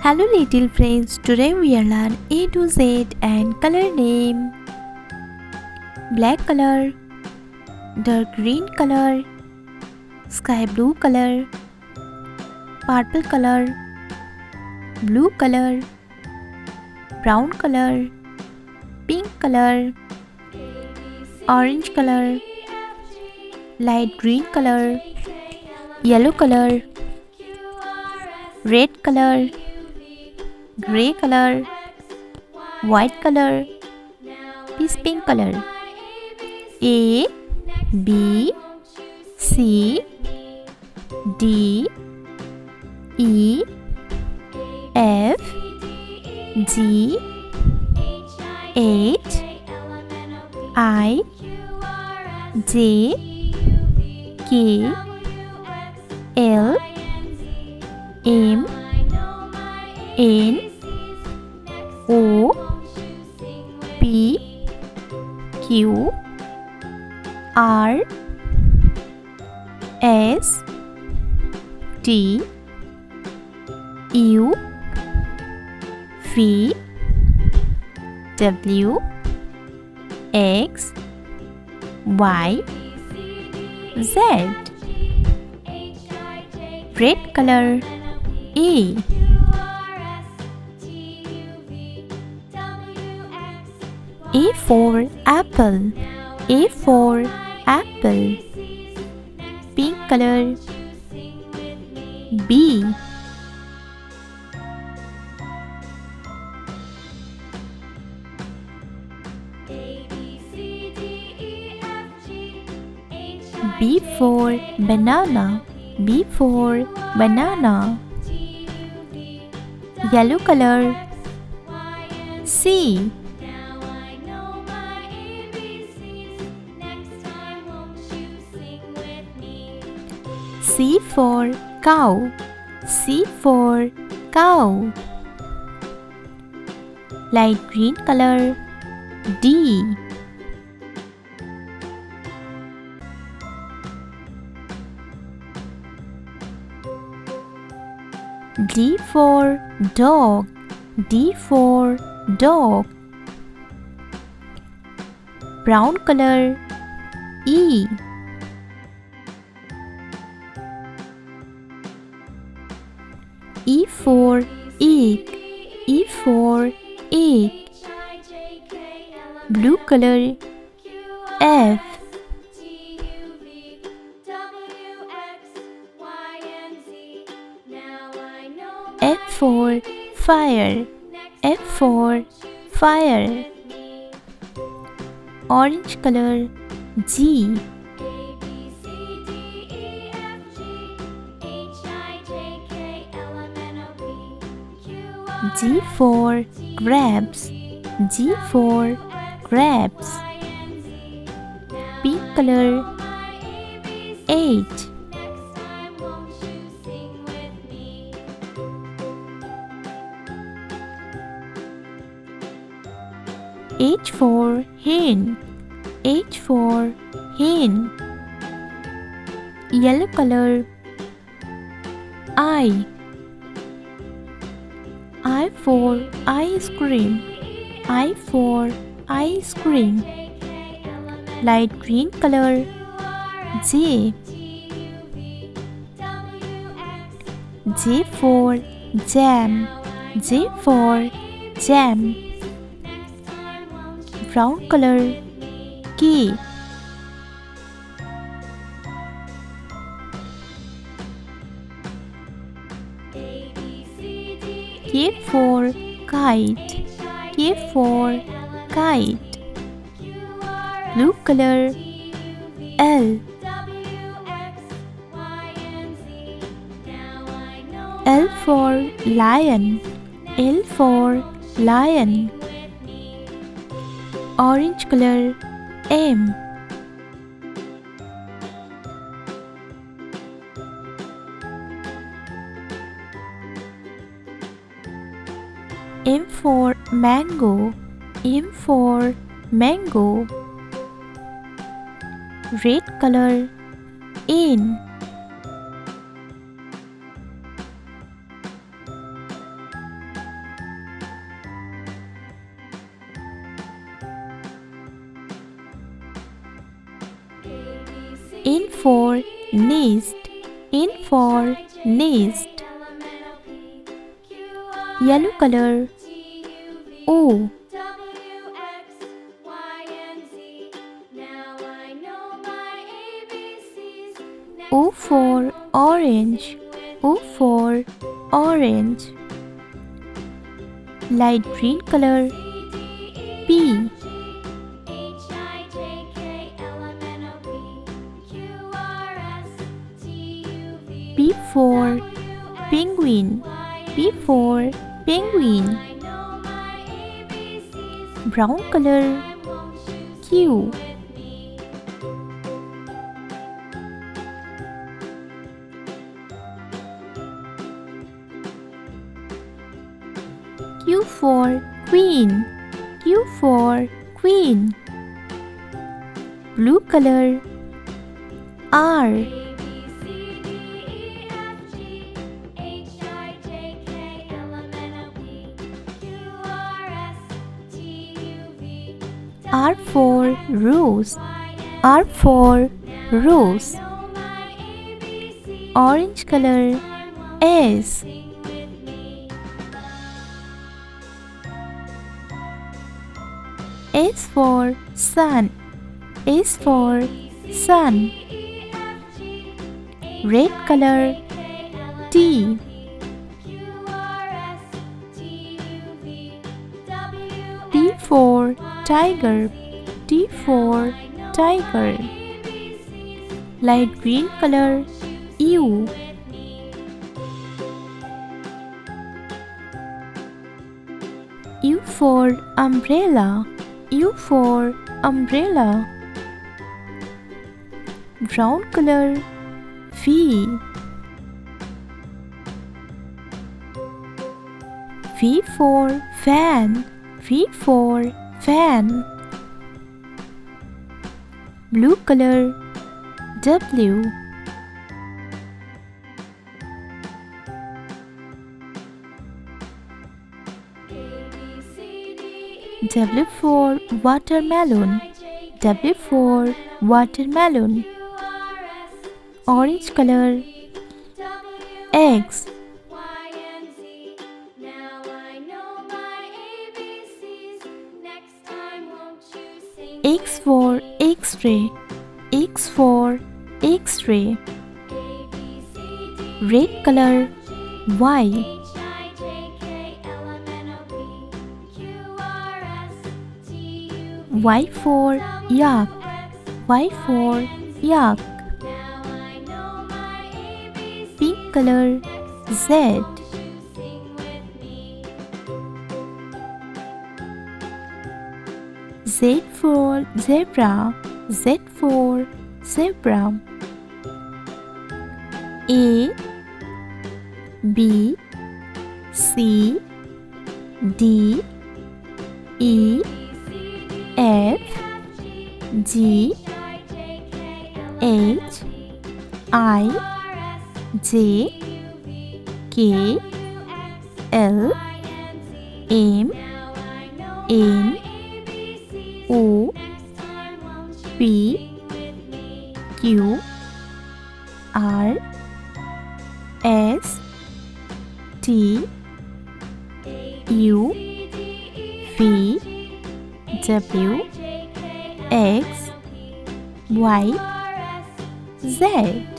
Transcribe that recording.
Hello little friends, today we will learn A to Z and color name. Black color, dark green color, sky blue color, purple color, blue color, brown color, pink color, orange color, light green color, yellow color, red color, grey color, white color, peace pink color. A, B, C, D, E, F, G, H, I, J, K, L, M, N, O, P, Q, R, S, T, U, V, W, X, Y, Z. Red color A. A for apple. A for apple. Pink color B. B for banana. B for banana. Yellow color C. C for cow. C for cow. Light green color D. D for dog. D for dog. Brown color E. E for egg. E for egg. Blue color F. F for fire. F for fire. Orange color G. G for grapes. G for grapes. Pink color H. H for hen. H for hen. Yellow color I. I for ice cream. I for ice cream. Light green color J. J for jam. J for jam. Brown color K. K for kite. K for kite. Blue color L. L for lion. L for lion. Orange color M. M for mango. M for mango. Red color N. for nest. N for nest. Yellow color. O. O for orange. O for orange. Light green color. P. P for penguin. P for penguin. Brown color. Q. Q for queen. Q for queen. Blue color. R. R for rose. R for rose. Orange color. S. S for sun. S for sun. Red color. T. T for tiger. T for tiger. Light green color. U. U for umbrella. U for umbrella. Brown color. V. V for fan. V for fan. Blue color. W. W for watermelon. W for watermelon. Orange color. X. X for X-ray. X for X-ray. Red color. Y. Y for yak. Y for yak. Pink color. Z. Z for zebra. Z for zebra. A. B. C. D. E. F. G. H. I. J. K. L. M. N. O. P. Q. R. S. T. U. V. W. X. Y. Z.